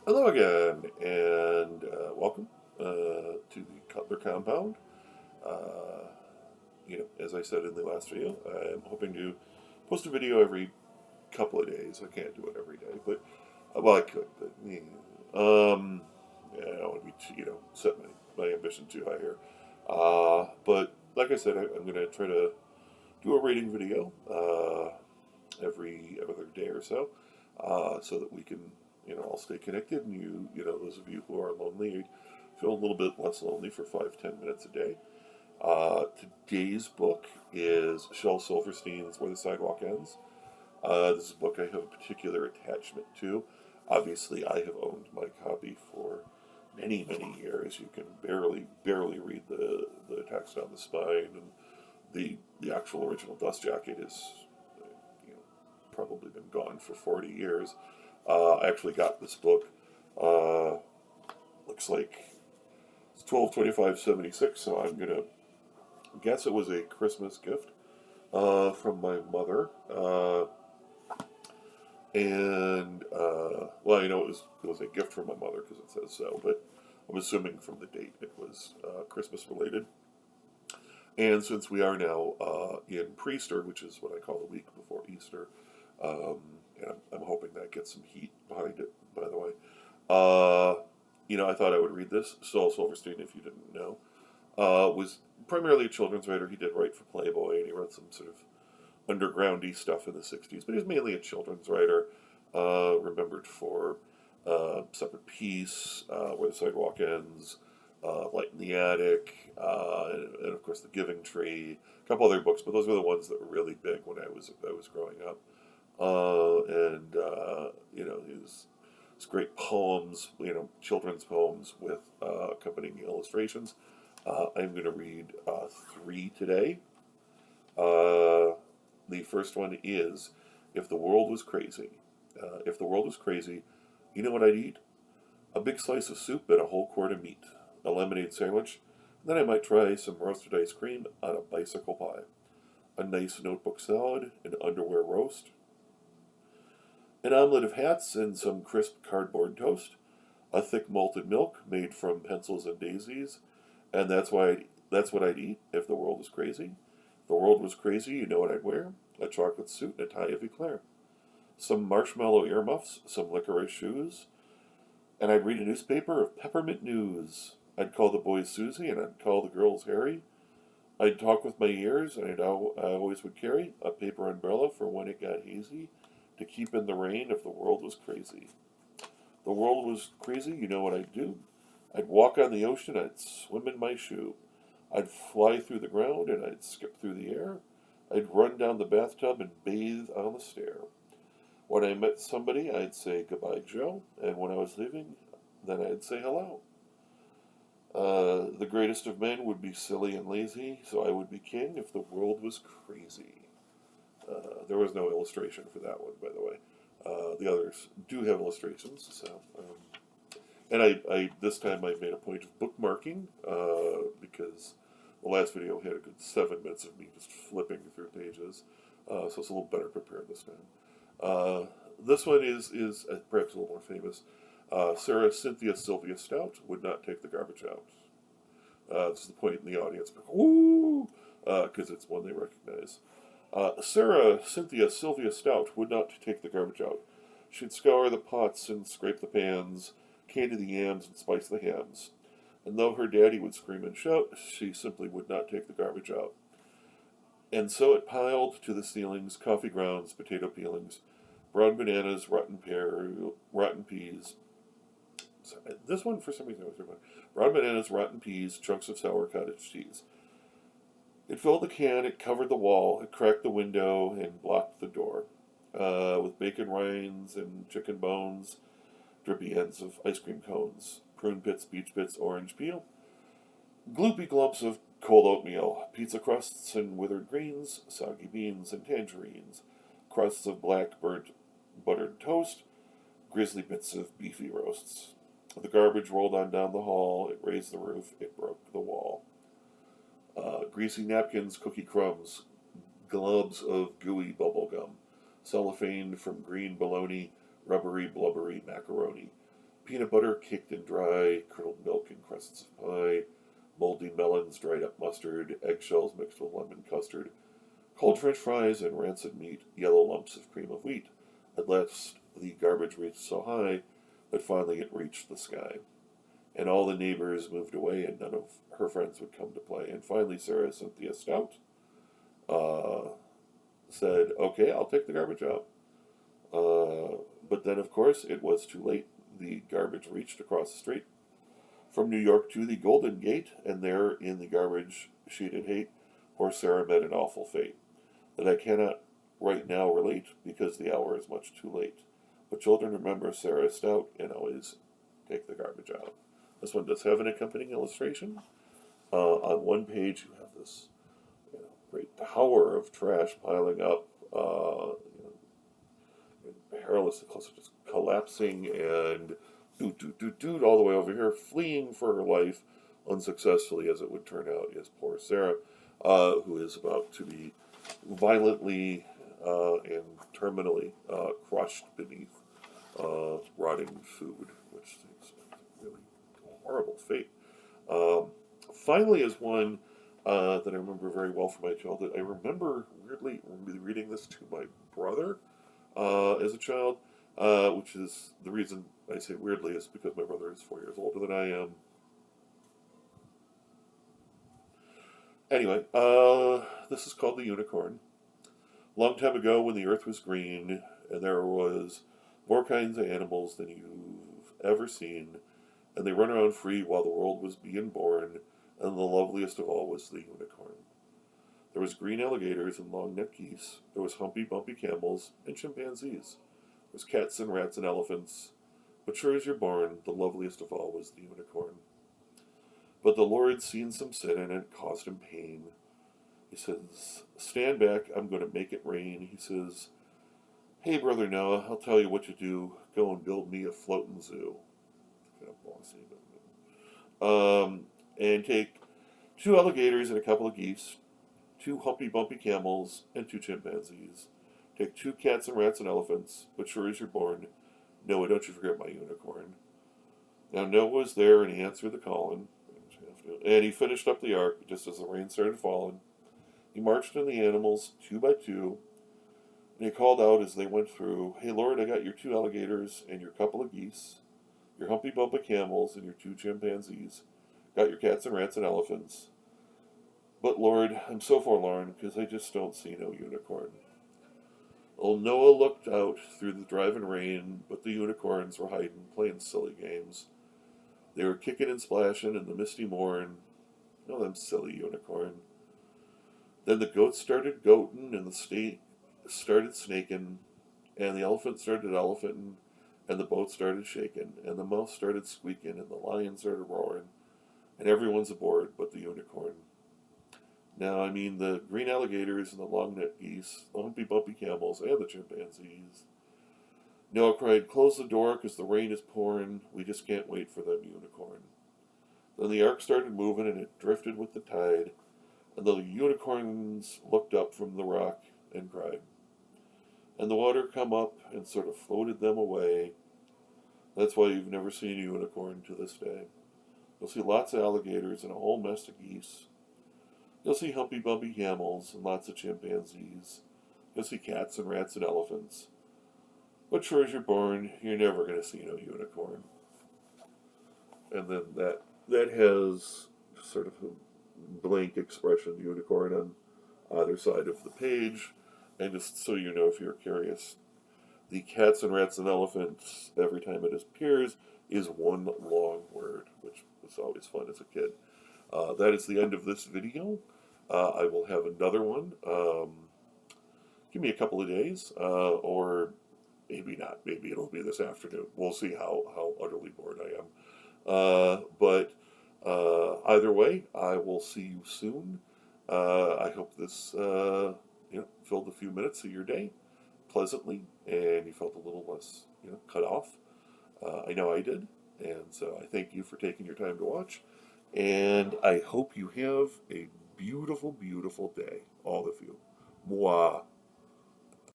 Hello again, and welcome to the Cutler Compound. Uh, as I said in the last video, I'm hoping to post a video every couple of days. I can't do it every day, but well, I could, but yeah, I don't want to be set my ambition too high here. But like I said, I'm going to try to do a rating video every other day or so, so that we can all stay connected, and those of you who are lonely feel a little bit less lonely for 5-10 minutes a day. Today's book is Shel Silverstein's Where the Sidewalk Ends. This is a book I have a particular attachment to. Obviously, I have owned my copy for many years. You can barely read the text on the spine, and the actual original dust jacket is you know, probably been gone for 40 years. I actually got this book. Uh, Looks like it's 12/25/76, so I'm gonna guess it was a Christmas gift from my mother. Well, it was a gift from my mother because it says so, but I'm assuming from the date it was Christmas related. And since we are now in pre-Easter, which is what I call the week before Easter, um, and I'm hoping that gets some heat behind it, by the way. I thought I would read this. Saul Silverstein, if you didn't know, was primarily a children's writer. He did write for Playboy, and he wrote some sort of undergroundy stuff in the 60s, but he's mainly a children's writer, remembered for Separate Peace, Where the Sidewalk Ends, Light in the Attic, and of course The Giving Tree, a couple other books, but those were the ones that were really big when I was growing up. His great poems, children's poems with accompanying illustrations. I'm going to read three today. The first one is If the World Was Crazy. If the world was crazy, you know what I'd eat? A big slice of soup and a whole quart of meat, a lemonade sandwich, then I might try some roasted ice cream on a bicycle pie, a nice notebook salad, an underwear roast, an omelet of hats and some crisp cardboard toast, a thick malted milk made from pencils and daisies, and that's what I'd eat if the world was crazy. If the world was crazy, you know what I'd wear? A chocolate suit and a tie of eclair, some marshmallow earmuffs, some licorice shoes, and I'd read a newspaper of peppermint news. I'd call the boys Susie and I'd call the girls Harry. I'd talk with my ears, and I always would carry a paper umbrella for when it got hazy to keep in the rain if the world was crazy. The world was crazy, you know what I'd do? I'd walk on the ocean, I'd swim in my shoe. I'd fly through the ground and I'd skip through the air. I'd run down the bathtub and bathe on the stair. When I met somebody, I'd say goodbye, Joe, and when I was leaving, then I'd say hello. The greatest of men would be silly and lazy, so I would be king if the world was crazy. There was no illustration for that one, by the way. The others do have illustrations, and I this time I made a point of bookmarking because the last video had a good 7 minutes of me just flipping through pages, so it's a little better prepared this time. This one is perhaps a little more famous. Sarah Cynthia Sylvia Stout would not take the garbage out. This is the point in the audience, woo, because it's one they recognize. Sarah Cynthia Sylvia Stout would not take the garbage out. She'd scour the pots and scrape the pans, candy the yams and spice the hams. And though her daddy would scream and shout, she simply would not take the garbage out. And so it piled to the ceilings coffee grounds, potato peelings, brown bananas, rotten peas. Sorry, this one, for some reason, I was remembering. Brown bananas, rotten peas, chunks of sour cottage cheese. It filled the can, it covered the wall, it cracked the window, and blocked the door. With bacon rinds and chicken bones, drippy ends of ice cream cones, prune pits, peach pits, orange peel, gloopy glumps of cold oatmeal, pizza crusts and withered greens, soggy beans and tangerines, crusts of black burnt buttered toast, grisly bits of beefy roasts. The garbage rolled on down the hall, it raised the roof, it broke the wall. Greasy napkins, cookie crumbs, globs of gooey bubble gum, cellophane from green bologna, rubbery, blubbery macaroni, peanut butter caked and dry, curdled milk and crusts of pie, moldy melons, dried up mustard, eggshells mixed with lemon custard, cold French fries and rancid meat, yellow lumps of cream of wheat. At last, the garbage reached so high that finally it reached the sky. And all the neighbors moved away, and none of her friends would come to play. And finally, Sarah Cynthia Stout uh, said, "Okay, I'll take the garbage out." But then, of course, it was too late. The garbage reached across the street from New York to the Golden Gate, and there in the garbage she did hate, poor Sarah met an awful fate that I cannot right now relate because the hour is much too late. But children, remember Sarah Stout and always take the garbage out. This one does have an accompanying illustration. On one page, you have this great tower of trash piling up, perilously close to just collapsing, and doot all the way over here, fleeing for her life, unsuccessfully as it would turn out, is poor Sarah, who is about to be violently and terminally crushed beneath rotting food, which is a really horrible fate. Finally, is one that I remember very well from my childhood. I remember weirdly reading this to my brother as a child, which is the reason I say weirdly is because my brother is 4 years older than I am. Anyway, this is called The Unicorn. Long time ago, when the earth was green and there was more kinds of animals than you've ever seen, and they run around free while the world was being born, and the loveliest of all was the unicorn. There was green alligators and long-necked geese. There was humpy, bumpy camels and chimpanzees. There was cats and rats and elephants. But sure as you're born, the loveliest of all was the unicorn. But the Lord seen some sin and it caused him pain. He says, "Stand back, I'm going to make it rain." He says, "Hey, Brother Noah, I'll tell you what you do. Go and build me a floating zoo." Kind of bossy, but and take 2 alligators and a couple of geese, 2 humpy bumpy camels, and 2 chimpanzees. Take 2 cats and rats and elephants, but sure as you're born, Noah, don't you forget my unicorn. Now Noah was there, and he answered the calling, and he finished up the ark just as the rain started falling. He marched in the animals 2 by 2, and he called out as they went through, "Hey Lord, I got your 2 alligators and your couple of geese, your humpy bumpy camels and your 2 chimpanzees, got your cats and rats and elephants. But Lord, I'm so forlorn because I just don't see no unicorn." Old Noah looked out through the driving rain, but the unicorns were hiding, playing silly games. They were kicking and splashing in the misty morn. Oh, them silly unicorn. Then the goats started goating, and the snake started snaking, and the elephant started elephanting, and the boat started shaking, and the mouse started squeaking, and the lion started roaring, and everyone's aboard but the unicorn. Now, I mean the green alligators and the long-necked geese, the humpy bumpy camels, and the chimpanzees. Noah cried, "Close the door, 'cause the rain is pouring. We just can't wait for them unicorn." Then the ark started moving, and it drifted with the tide, and the unicorns looked up from the rock and cried. And the water come up and sort of floated them away. That's why you've never seen a unicorn to this day. You'll see lots of alligators and a whole mess of geese. You'll see humpy bumpy camels and lots of chimpanzees. You'll see cats and rats and elephants. But sure as you're born, you're never going to see no unicorn. And then that has sort of a blank expression, unicorn, on either side of the page. And just so you know, if you're curious, the cats and rats and elephants, every time it appears, is one long word, which was always fun as a kid. That is the end of this video. I will have another one. Give me a couple of days, or maybe not. Maybe it'll be this afternoon. We'll see how utterly bored I am. But either way, I will see you soon. I hope this filled a few minutes of your day pleasantly, and you felt a little less cut off. I know I did, and so I thank you for taking your time to watch. And I hope you have a beautiful, beautiful day, all of you. Mwah.